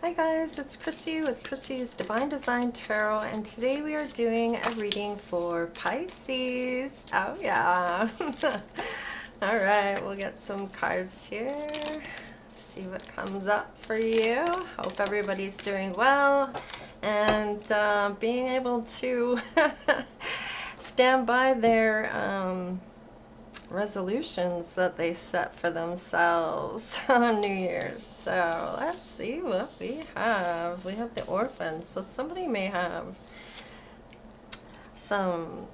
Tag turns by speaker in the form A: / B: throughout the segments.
A: Hi guys, it's Chrissie with Chrissie's Divine Design Tarot, and today we are doing a reading for Pisces. Oh yeah. Alright, we'll get some cards here. See what comes up for you. Hope everybody's doing well and being able to stand by their resolutions that they set for themselves on New Year's. So let's see what we have. We have the orphan, so somebody may have some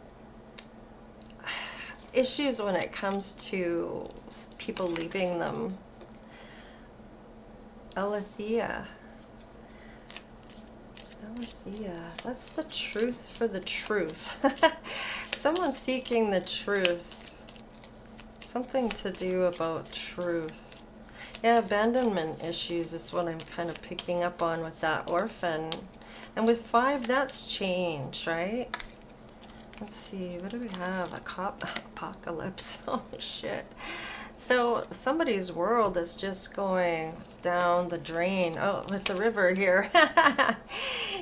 A: issues when it comes to people leaving them. Alethea, that's the truth for the truth. Someone seeking the truth. Something to do about truth. Yeah, abandonment issues is what I'm kind of picking up on with that orphan. And with 5, that's change, right? Let's see, what do we have? Apocalypse. Oh, shit. So somebody's world is just going down the drain. Oh, with the river here.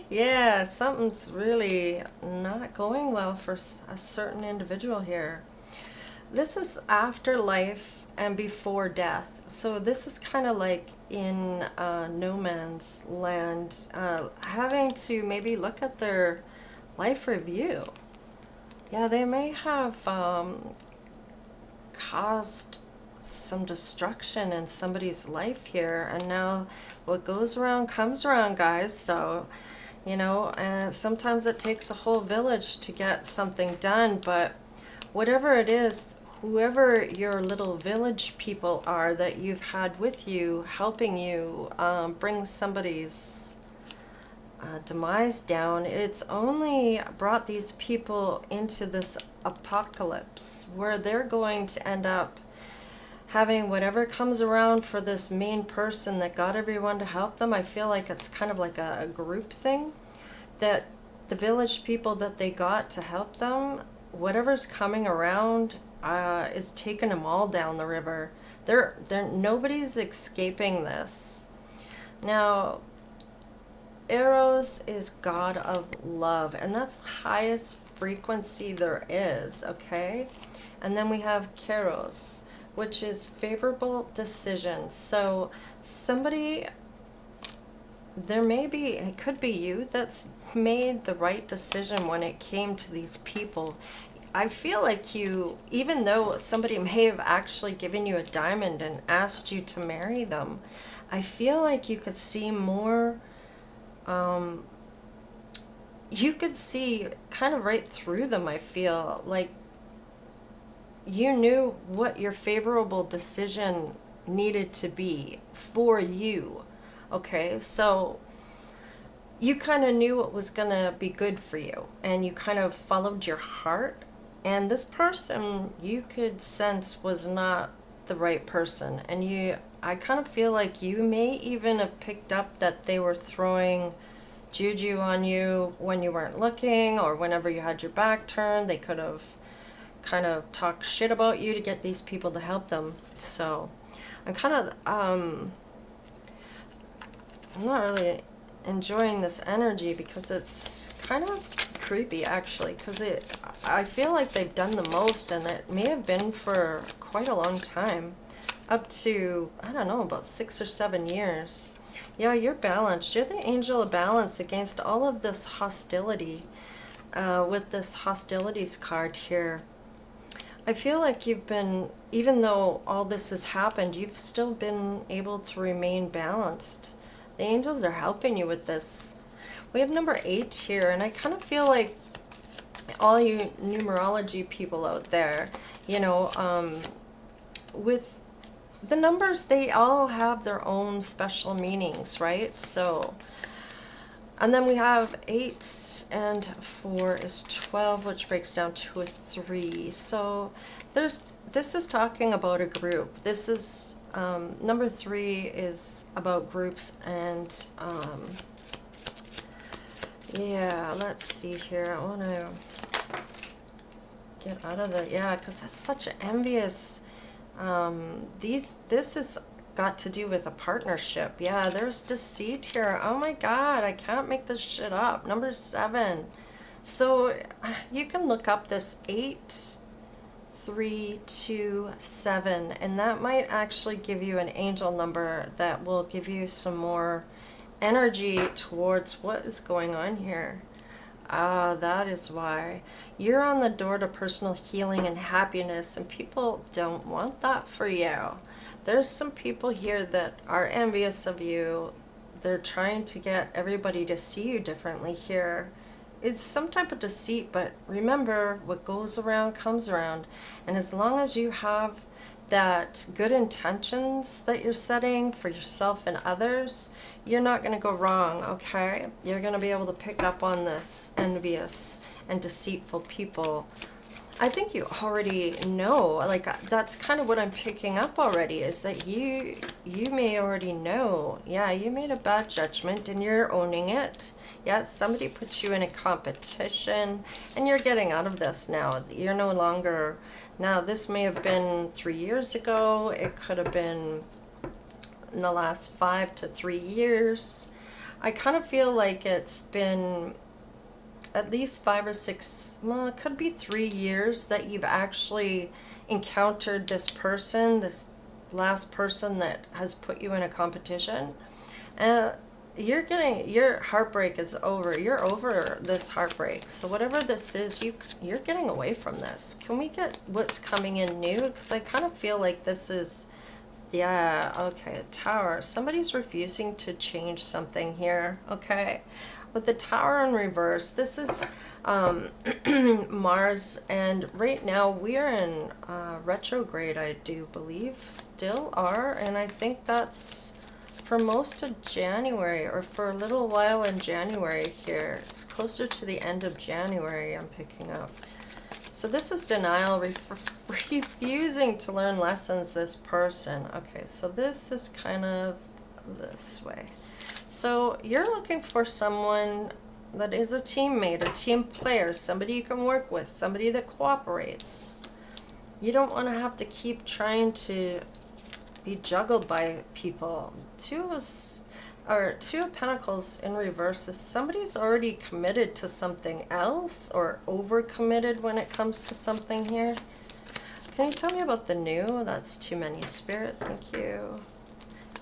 A: Yeah, something's really not going well for a certain individual here. This is after life and before death. So this is kind of like in no man's land, having to maybe look at their life review. Yeah, they may have caused some destruction in somebody's life here, and now what goes around comes around, guys. So, you know, sometimes it takes a whole village to get something done, but whatever it is, whoever your little village people are that you've had with you, helping you bring somebody's demise down, it's only brought these people into this apocalypse where they're going to end up having whatever comes around for this main person that got everyone to help them. I feel like it's kind of like a group thing, that the village people that they got to help them, whatever's coming around is taking them all down the river. Nobody's escaping this. Now, Eros is God of love, and that's the highest frequency there is, okay? And then we have Keros, which is favorable decision. So somebody, it could be you that's made the right decision when it came to these people. I feel like you, even though somebody may have actually given you a diamond and asked you to marry them, I feel like you could see more, you could see kind of right through them. I feel like you knew what your favorable decision needed to be for you. Okay, so you kind of knew what was going to be good for you, and you kind of followed your heart. And this person, you could sense, was not the right person. And I kind of feel like you may even have picked up that they were throwing juju on you when you weren't looking, or whenever you had your back turned. They could have kind of talked shit about you to get these people to help them. So I'm kind of, I'm not really enjoying this energy, because it's kind of creepy, actually, because I feel like they've done the most, and it may have been for quite a long time, up to, I don't know, about 6 or 7 years. Yeah, you're balanced. You're the angel of balance against all of this hostility, with this hostilities card here. I feel like you've been, even though all this has happened, you've still been able to remain balanced. The angels are helping you with this. We have number 8 here, and I kind of feel like all you numerology people out there, you know, with the numbers, they all have their own special meanings, right? So, and then we have 8 and 4 is 12, which breaks down to a 3. So this is talking about a group. This is, number 3 is about groups, and yeah, let's see here. I want to get out of the, yeah, because it's such envious. This is got to do with a partnership. Yeah, there's deceit here. Oh my God, I can't make this shit up. Number 7. So you can look up this 8327, and that might actually give you an angel number that will give you some more energy towards what is going on here. Ah, that is why. You're on the door to personal healing and happiness, and people don't want that for you. There's some people here that are envious of you. They're trying to get everybody to see you differently here. It's some type of deceit, but remember, what goes around comes around. And as long as you have that good intentions that you're setting for yourself and others, you're not going to go wrong, okay? You're going to be able to pick up on this envious and deceitful people. I think you already know, like that's kind of what I'm picking up already, is that you may already know. Yeah, you made a bad judgment and you're owning it. Yes, somebody put you in a competition and you're getting out of this now. You're no longer, now this may have been 3 years ago, it could have been in the last 5 to 3 years. I kind of feel like it's been at least 5 or 6, well, it could be 3 years that you've actually encountered this person, this last person that has put you in a competition. And you're getting, your heartbreak is over. You're over this heartbreak. So whatever this is, you're getting away from this. Can we get what's coming in new? Because I kind of feel like this is, yeah, okay, Tower. Somebody's refusing to change something here, okay? With the Tower in reverse, this is Mars, and right now we are in retrograde, I do believe, still are, and I think that's for most of January, or for a little while in January here. It's closer to the end of January, I'm picking up. So this is denial, refusing to learn lessons, this person. Okay, so this is kind of this way. So you're looking for someone that is a teammate, a team player, somebody you can work with, somebody that cooperates. You don't want to have to keep trying to be juggled by people. Two of Pentacles in reverse is somebody's already committed to something else or overcommitted when it comes to something here. Can you tell me about the new? That's too many, Spirit. Thank you.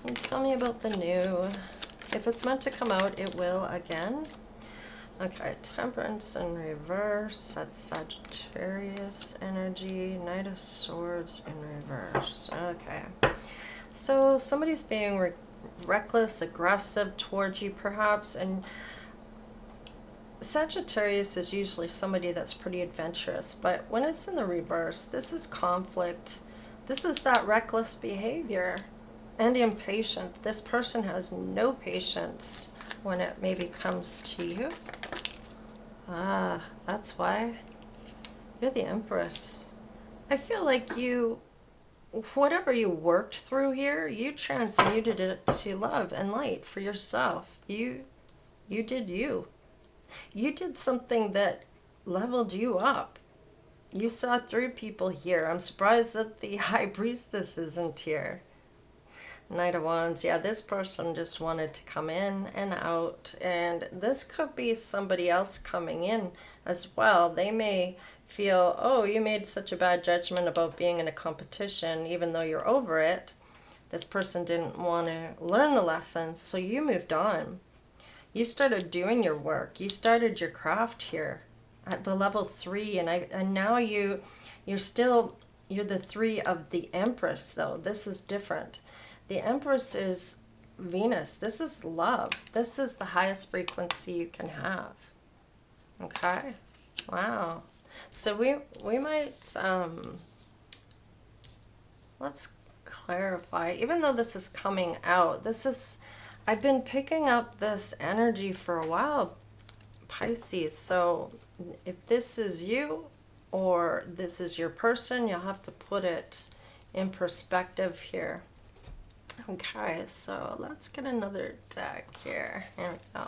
A: Can you tell me about the new? If it's meant to come out, it will again. Okay, Temperance in reverse. That's Sagittarius energy. Knight of Swords in reverse. Okay. So somebody's being reckless, aggressive towards you perhaps, and Sagittarius is usually somebody that's pretty adventurous, but when it's in the reverse, this is conflict. This is that reckless behavior and impatient. This person has no patience when it maybe comes to you. Ah, that's why. You're the Empress. I feel like you, whatever you worked through here, you transmuted it to love and light for yourself. You did you. You did something that leveled you up. You saw through people here. I'm surprised that the High Priestess isn't here. Knight of Wands, yeah, this person just wanted to come in and out, and this could be somebody else coming in as well. They may feel, oh, you made such a bad judgment about being in a competition, even though you're over it. This person didn't want to learn the lessons, so you moved on. You started doing your work. You started your craft here at the level 3, and now you're the 3 of the Empress, though. This is different. The Empress is Venus. This is love. This is the highest frequency you can have. Okay? Wow. So we might, let's clarify. Even though this is coming out, I've been picking up this energy for a while, Pisces. So if this is you or this is your person, you'll have to put it in perspective here. Okay, so let's get another deck here. Here we go.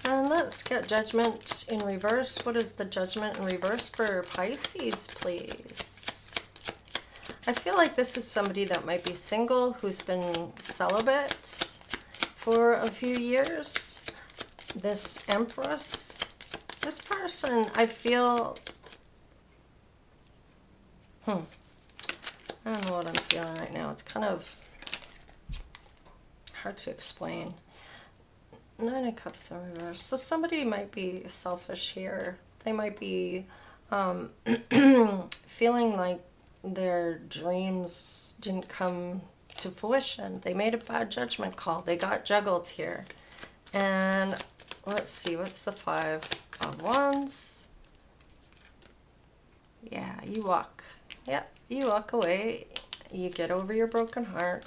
A: And let's get Judgment in reverse. What is the Judgment in reverse for Pisces, please? I feel like this is somebody that might be single, who's been celibate for a few years. This Empress, this person, I feel, I don't know what I'm feeling right now. It's kind of hard to explain. Nine of Cups in reverse. So somebody might be selfish here. They might be feeling like their dreams didn't come to fruition. They made a bad judgment call. They got juggled here. And let's see, what's the Five of Wands? Yeah, you walk. Yep, you walk away. You get over your broken heart.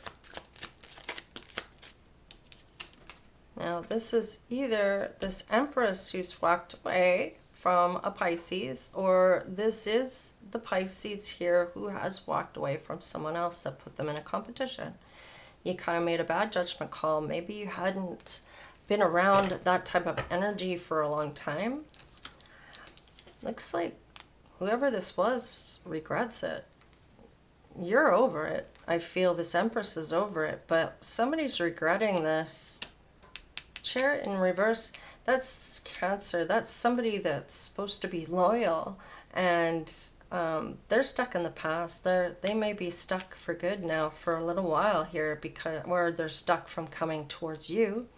A: Now, this is either this Empress who's walked away from a Pisces, or this is the Pisces here who has walked away from someone else that put them in a competition. You kind of made a bad judgment call. Maybe you hadn't been around that type of energy for a long time. Looks like whoever this was regrets it. You're over it. I feel this Empress is over it, but somebody's regretting this. Chariot in reverse, that's Cancer. That's somebody that's supposed to be loyal, and they're stuck in the past. They may be stuck for good now for a little while here, because or they're stuck from coming towards you.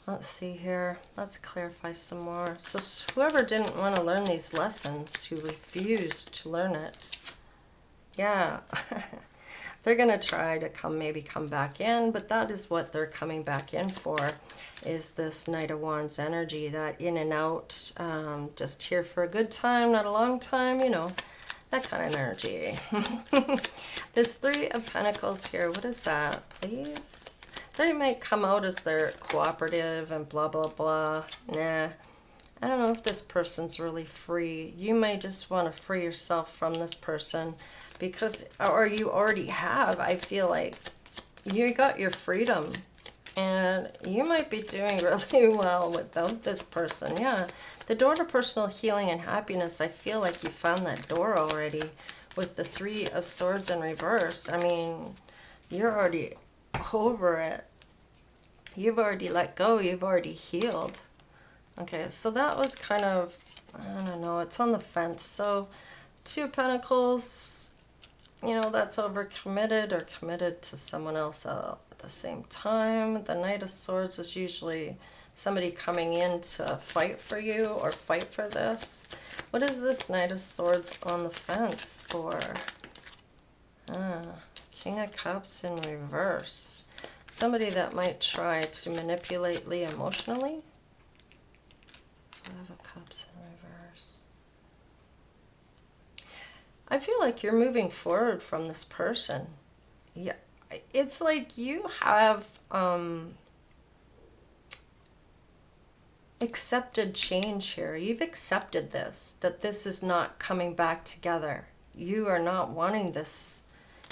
A: Let's see here. Let's clarify some more. So whoever didn't want to learn these lessons, who refused to learn it, yeah. They're going to try to maybe come back in, but that is what they're coming back in for, is this Knight of Wands energy, that in and out, just here for a good time, not a long time, you know, that kind of energy. This Three of Pentacles here, what is that, please? They might come out as they're cooperative and blah, blah, blah. Nah. I don't know if this person's really free. You may just want to free yourself from this person, because, or you already have. I feel like you got your freedom, and you might be doing really well without this person. Yeah, the door to personal healing and happiness, I feel like you found that door already with the Three of Swords in reverse. I mean, you're already over it. You've already let go. You've already healed. Okay, so that was kind of, I don't know, it's on the fence. So Two of Pentacles, you know, that's overcommitted or committed to someone else at the same time. The Knight of Swords is usually somebody coming in to fight for you or fight for this. What is this Knight of Swords on the fence for? King of Cups in reverse. Somebody that might try to manipulate Lee emotionally. Five of Cups in reverse. I feel like you're moving forward from this person. Yeah, it's like you have accepted change here. You've accepted this, that this is not coming back together. You are not wanting this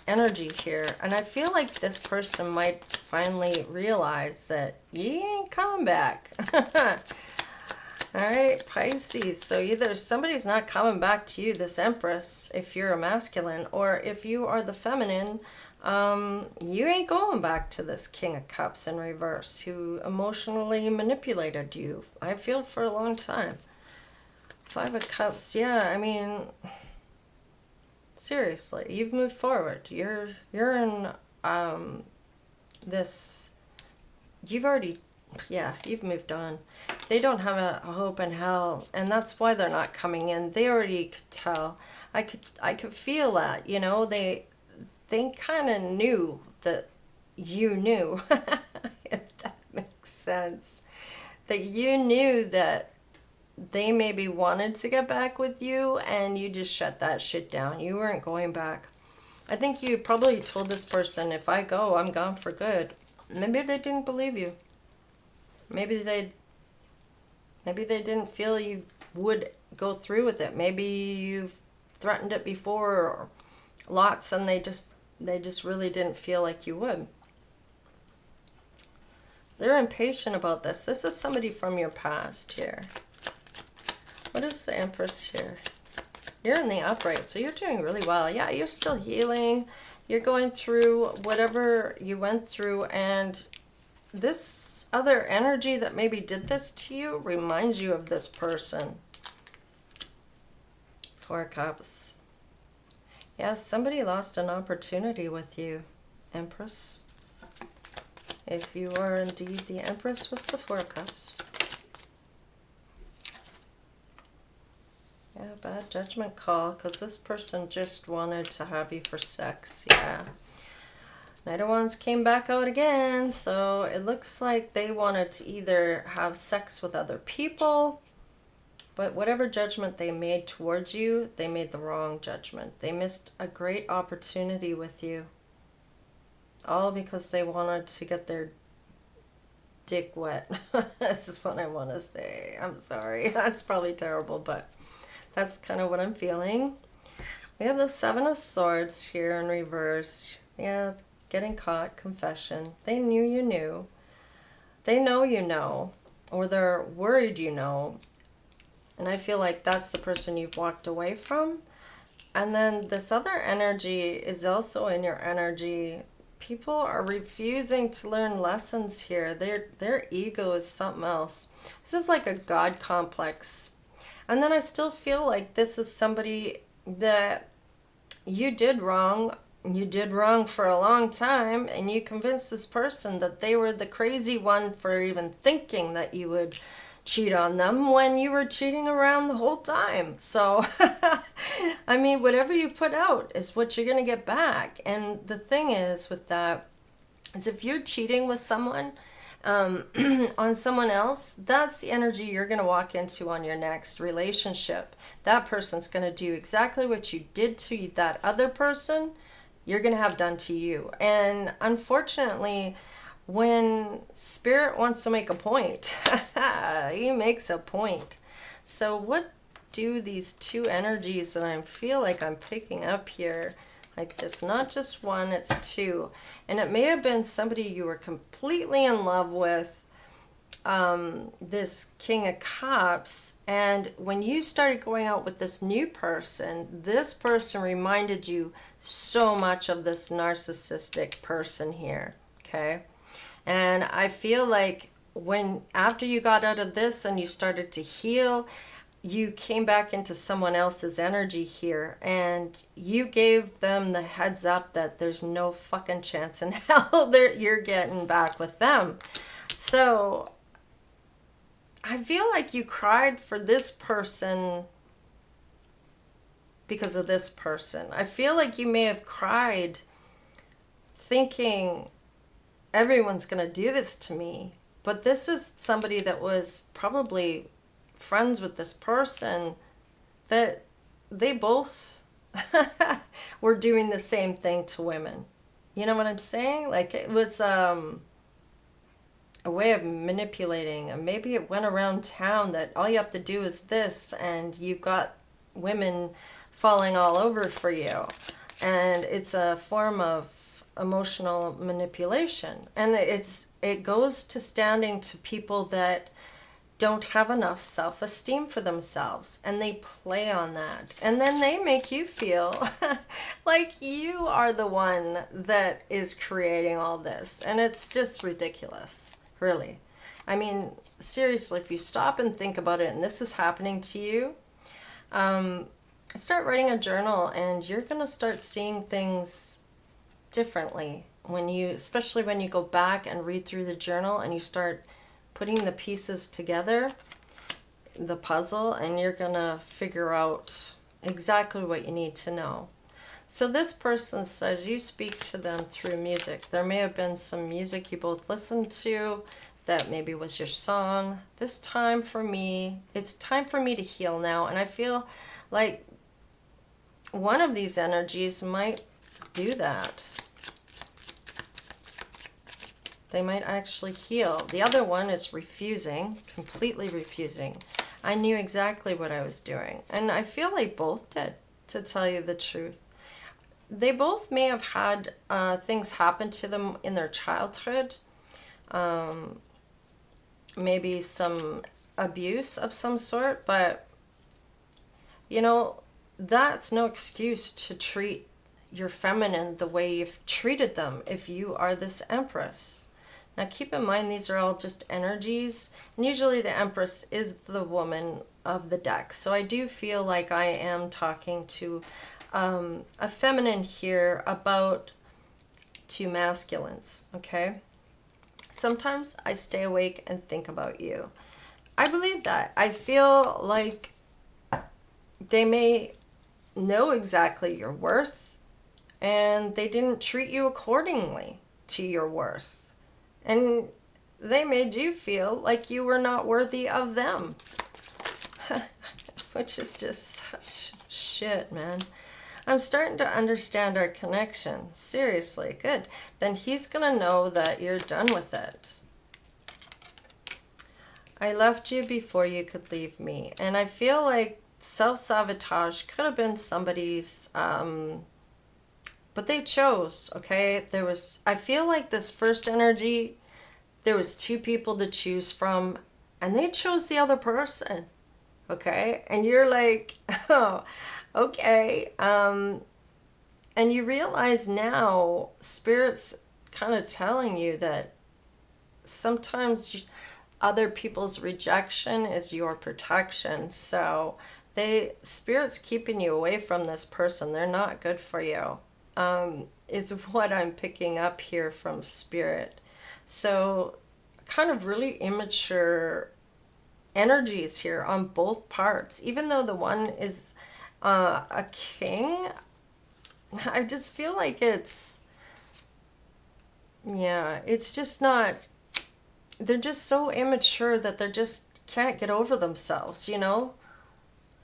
A: energy here. And I feel like this person might finally realize that you ain't coming back. All right, Pisces. So either somebody's not coming back to you, this Empress, if you're a masculine, or if you are the feminine, you ain't going back to this King of Cups in reverse, who emotionally manipulated you, I feel, for a long time. Five of Cups, yeah, I mean, seriously, you've moved forward. You're in this, you've already, yeah, you've moved on. They don't have a hope in hell, and that's why they're not coming in. They already could tell. I could feel that, you know. They kind of knew that you knew, if that makes sense. That you knew that they maybe wanted to get back with you, and you just shut that shit down. You weren't going back. I think you probably told this person, if I go, I'm gone for good. Maybe they didn't believe you. Maybe they didn't feel you would go through with it. Maybe you've threatened it before lots, and they just really didn't feel like you would. They're impatient about this. This is somebody from your past here. What is the Empress here? You're in the upright, so you're doing really well. Yeah, you're still healing. You're going through whatever you went through, and this other energy that maybe did this to you reminds you of this person. 4 Cups. Yes, somebody lost an opportunity with you, Empress. If you are indeed the Empress with the 4 Cups. Yeah, bad judgment call, because this person just wanted to have you for sex. Yeah. Knight of Wands came back out again, so it looks like they wanted to either have sex with other people, but whatever judgment they made towards you, they made the wrong judgment. They missed a great opportunity with you. All because they wanted to get their dick wet. This is what I want to say. I'm sorry. That's probably terrible, but that's kind of what I'm feeling. We have the 7 of Swords here in reverse. Yeah, getting caught, confession. They knew you knew. They know you know, or they're worried you know. And I feel like that's the person you've walked away from. And then this other energy is also in your energy. People are refusing to learn lessons here. Their ego is something else. This is like a God complex. And then I still feel like this is somebody that you did wrong. You did wrong for a long time, and you convinced this person that they were the crazy one for even thinking that you would cheat on them when you were cheating around the whole time. So, I mean, whatever you put out is what you're going to get back. And the thing is with that is if you're cheating with someone, on someone else, that's the energy you're going to walk into on your next relationship. That person's going to do exactly what you did to that other person, you're going to have done to you. And unfortunately, when Spirit wants to make a point, he makes a point. So what do these two energies that I feel like I'm picking up here, like this, not just one, it's two. And it may have been somebody you were completely in love with, this King of Cups, and when you started going out with this new person, this person reminded you so much of this narcissistic person here, okay? And I feel like when after you got out of this and you started to heal, you came back into someone else's energy here, and you gave them the heads up that there's no fucking chance in hell that you're getting back with them. So I feel like you cried for this person because of this person. I feel like you may have cried thinking everyone's going to do this to me. But this is somebody that was probably friends with this person, that they both were doing the same thing to women. You know what I'm saying? Like it was a way of manipulating, and maybe it went around town that all you have to do is this, and you've got women falling all over for you. And it's a form of emotional manipulation, and it goes to standing to people that don't have enough self-esteem for themselves, and they play on that, and then they make you feel like you are the one that is creating all this, and it's just ridiculous, really. I mean, seriously, if you stop and think about it, and this is happening to you, start writing a journal, and you're going to start seeing things differently when you, especially when you go back and read through the journal and you start putting the pieces together, the puzzle, and you're gonna figure out exactly what you need to know. So this person says you speak to them through music. There may have been some music you both listened to that maybe was your song. This time for me, it's time for me to heal now, and I feel like one of these energies might do that. They might actually heal. The other one is refusing, completely refusing. I knew exactly what I was doing. And I feel they both did, to tell you the truth. They both may have had things happen to them in their childhood. Maybe some abuse of some sort. But, you know, that's no excuse to treat your feminine the way you've treated them if you are this Empress. Now keep in mind these are all just energies, and usually the Empress is the woman of the deck. So I do feel like I am talking to a feminine here about two masculines, okay? Sometimes I stay awake and think about you. I believe that. I feel like they may know exactly your worth, and they didn't treat you accordingly to your worth. And they made you feel like you were not worthy of them. Which is just such shit, man. I'm starting to understand our connection. Seriously, good. Then he's going to know that you're done with it. I left you before you could leave me. And I feel like self-sabotage could have been somebody's, but they chose, okay? I feel like this first energy, there was two people to choose from, and they chose the other person, okay? And you're like, oh, okay. And you realize now, Spirit's kind of telling you that sometimes other people's rejection is your protection. So Spirit's keeping you away from this person. They're not good for you, is what I'm picking up here from Spirit. So kind of really immature energies here on both parts. Even though the one is a king, I just feel like it's just not, they're just so immature that they just can't get over themselves, you know?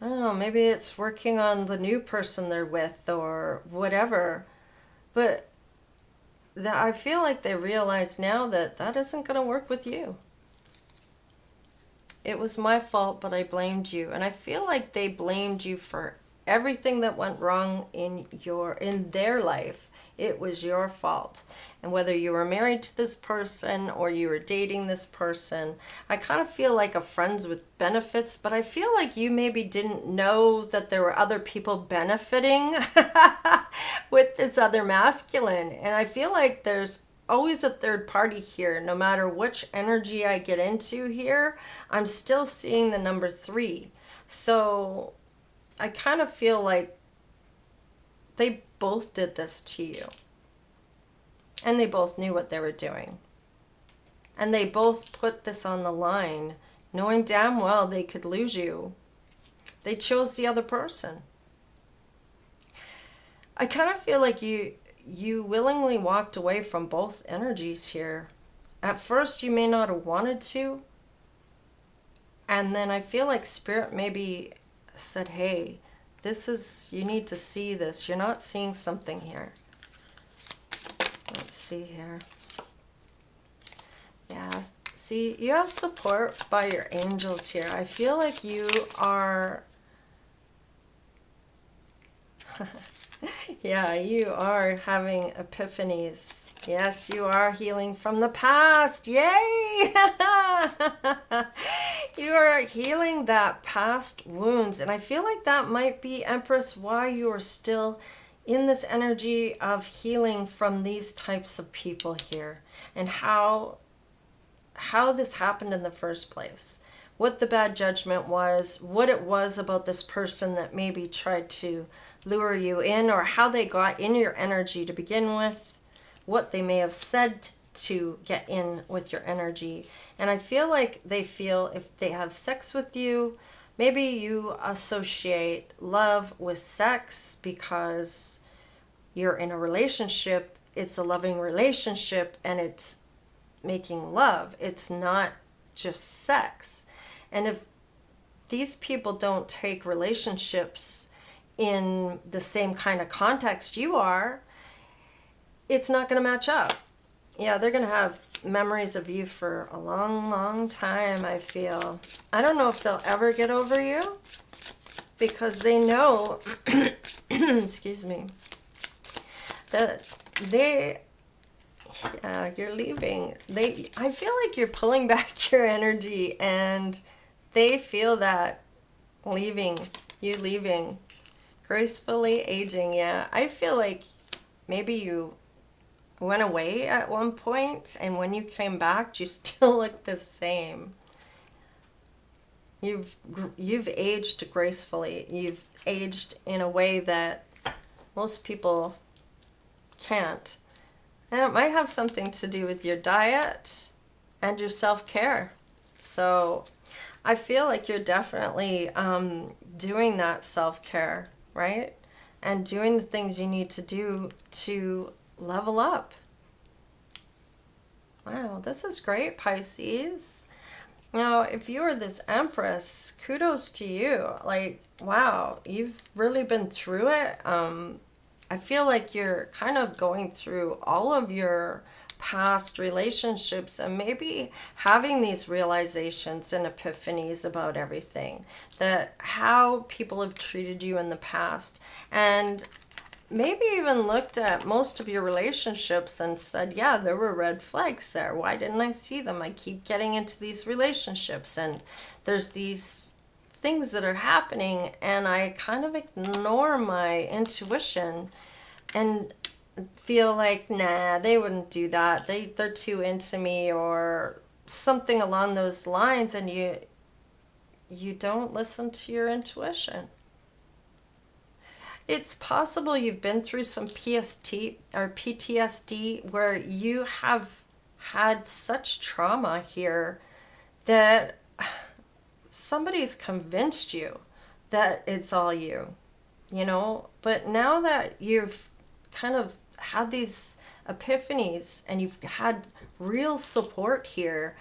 A: I don't know, maybe it's working on the new person they're with or whatever. But I feel like they realize now that that isn't going to work with you. It was my fault, but I blamed you. And I feel like they blamed you for everything that went wrong in their life. It was your fault. And whether you were married to this person or you were dating this person, I kind of feel like a friends with benefits, but I feel like you maybe didn't know that there were other people benefiting with this other masculine. And I feel like there's always a third party here. No matter which energy I get into here, I'm still seeing the number 3. So I kind of feel like they both did this to you. And they both knew what they were doing. And they both put this on the line, knowing damn well they could lose you. They chose the other person. I kind of feel like you willingly walked away from both energies here. At first, you may not have wanted to. And then I feel like Spirit maybe said, hey, you need to see this. You're not seeing something here. Let's see here. Yeah, see, you have support by your angels here. I feel like you are... yeah, you are having epiphanies. Yes, you are healing from the past. Yay! You are healing that past wounds. And I feel like that might be, Empress, why you are still in this energy of healing from these types of people here. And how this happened in the first place. What the bad judgment was, what it was about this person that maybe tried to lure you in, or how they got in your energy to begin with, what they may have said to get in with your energy. And I feel like they feel if they have sex with you, maybe you associate love with sex because you're in a relationship, it's a loving relationship, and it's making love. It's not just sex. And if these people don't take relationships in the same kind of context you are, it's not going to match up. Yeah, they're going to have memories of you for a long, long time, I feel. I don't know if they'll ever get over you, because they know, excuse me, that you're leaving. I feel like you're pulling back your energy, and they feel that you leaving Gracefully aging, yeah. I feel like maybe you went away at one point, and when you came back, you still look the same. You've aged gracefully. You've aged in a way that most people can't. And it might have something to do with your diet and your self-care. So I feel like you're definitely doing that self-care, right? And doing the things you need to do to level up. Wow, this is great, Pisces. Now, if you are this Empress, kudos to you. Like, wow, you've really been through it. I feel like you're kind of going through all of your past relationships and maybe having these realizations and epiphanies about everything, that how people have treated you in the past, and maybe even looked at most of your relationships and said, yeah, there were red flags there. Why didn't I see them? I keep getting into these relationships and there's these things that are happening, and I kind of ignore my intuition and feel like, nah, they wouldn't do that. They're too into me, or something along those lines, and you don't listen to your intuition. It's possible you've been through some PST or PTSD where you have had such trauma here that somebody's convinced you that it's all you, But now that you've kind of had these epiphanies and you've had real support here,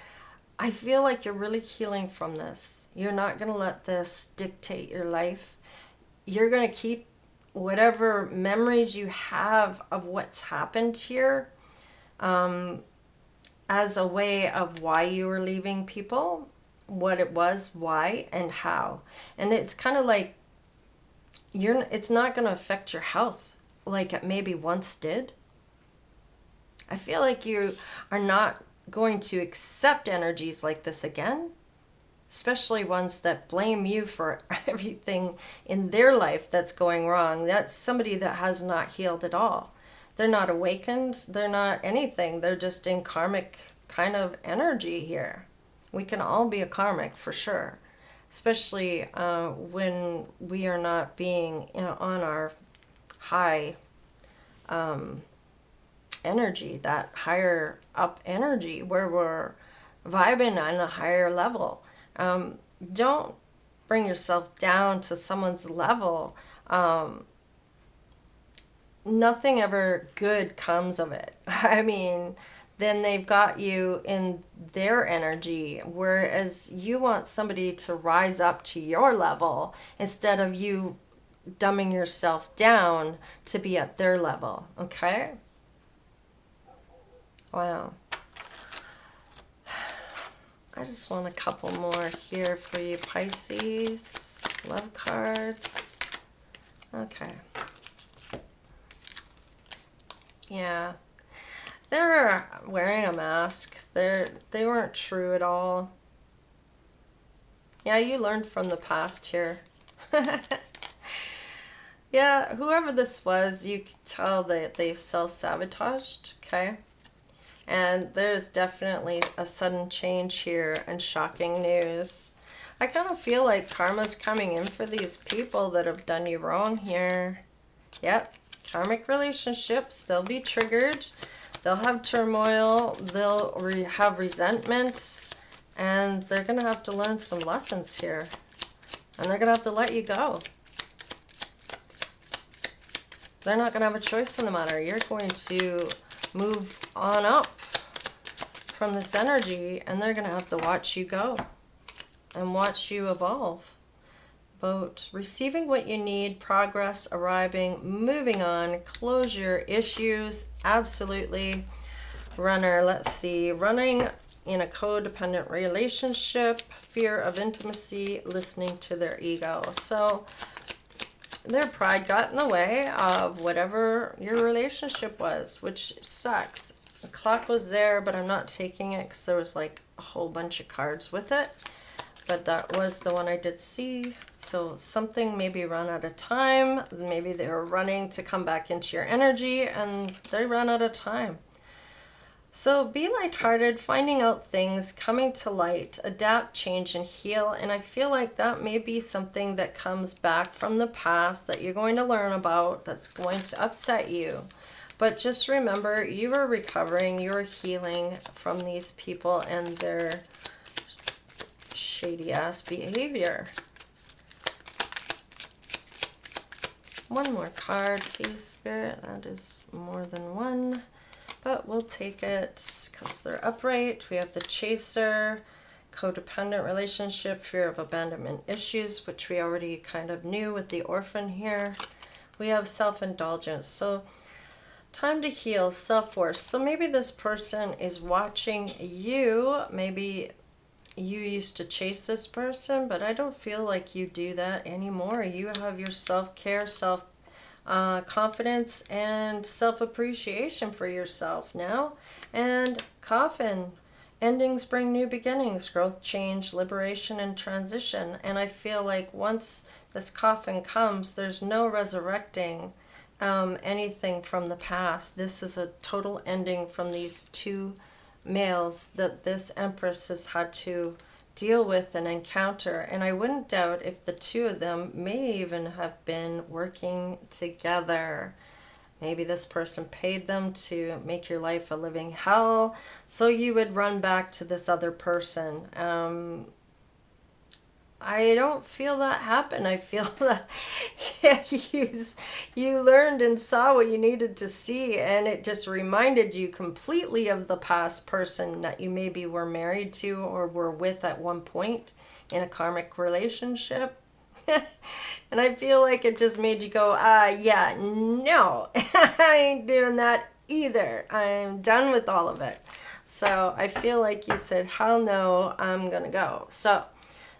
A: I feel like you're really healing from this. You're not going to let this dictate your life. You're going to keep whatever memories you have of what's happened here as a way of why you were leaving people, what it was, why, and how. And it's kind of like it's not going to affect your health like it maybe once did. I feel like you are not going to accept energies like this again, especially ones that blame you for everything in their life that's going wrong. That's somebody that has not healed at all. They're not awakened. They're not anything. They're just in karmic kind of energy here. We can all be a karmic for sure, especially when we are not being on our high energy, that higher up energy where we're vibing on a higher level. Don't bring yourself down to someone's level. Nothing ever good comes of it. I mean, then they've got you in their energy, whereas you want somebody to rise up to your level instead of you dumbing yourself down to be at their level, okay? Wow. I just want a couple more here for you, Pisces. Love cards. Okay. Yeah. They're wearing a mask. They weren't true at all. Yeah, you learned from the past here. Yeah, whoever this was, you could tell that they've self-sabotaged, okay? And there's definitely a sudden change here and shocking news. I kind of feel like karma's coming in for these people that have done you wrong here. Yep, karmic relationships, they'll be triggered. They'll have turmoil. They'll have resentment. And they're going to have to learn some lessons here. And they're going to have to let you go. They're not going to have a choice in the matter. You're going to move on up from this energy, and they're going to have to watch you go and watch you evolve. About receiving what you need, progress, arriving, moving on, closure, issues, absolutely. Runner, let's see, running in a codependent relationship, fear of intimacy, listening to their ego. So their pride got in the way of whatever your relationship was, which sucks. The clock was there, but I'm not taking it because there was like a whole bunch of cards with it. but that was the one I did see. So something maybe run out of time. Maybe they were running to come back into your energy and they ran out of time. So be lighthearted, finding out things, coming to light, adapt, change, and heal. And I feel like that may be something that comes back from the past that you're going to learn about that's going to upset you. But just remember, you are recovering, you're healing from these people and their shady ass behavior. One more card, please, Spirit. That is more than one, but we'll take it because they're upright. We have the Chaser, codependent relationship, fear of abandonment issues, which we already kind of knew with the Orphan here. We have self-indulgence. So time to heal, self-worth. So maybe this person is watching you. Maybe you used to chase this person, but I don't feel like you do that anymore. You have your self-care, confidence, and self-appreciation for yourself now. And Coffin. Endings bring new beginnings, growth, change, liberation, and transition. And I feel like once this Coffin comes, there's no resurrecting anything from the past. This is a total ending from these two males that this Empress has had to deal with and encounter. And I wouldn't doubt if the two of them may even have been working together. Maybe this person paid them to make your life a living hell, so you would run back to this other person. I don't feel that happen. I feel that you learned and saw what you needed to see, and it just reminded you completely of the past person that you maybe were married to or were with at one point in a karmic relationship. And I feel like it just made you go, yeah, no, I ain't doing that either. I'm done with all of it. So I feel like you said, hell no, I'm going to go. So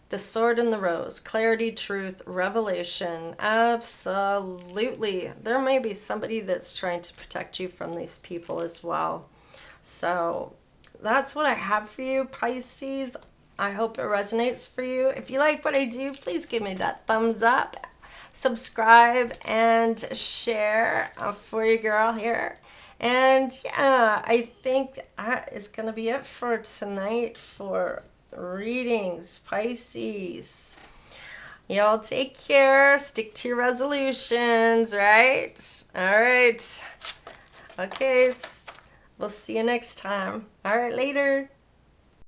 A: the Sword and the Rose, clarity, truth, revelation. Absolutely. There may be somebody that's trying to protect you from these people as well. So that's what I have for you, Pisces. I hope it resonates for you. If you like what I do, please give me that thumbs up, subscribe, and share for your girl here. And yeah, I think that is going to be it for tonight for readings, Pisces. Y'all take care. Stick to your resolutions, right? All right. Okay. We'll see you next time. All right, later.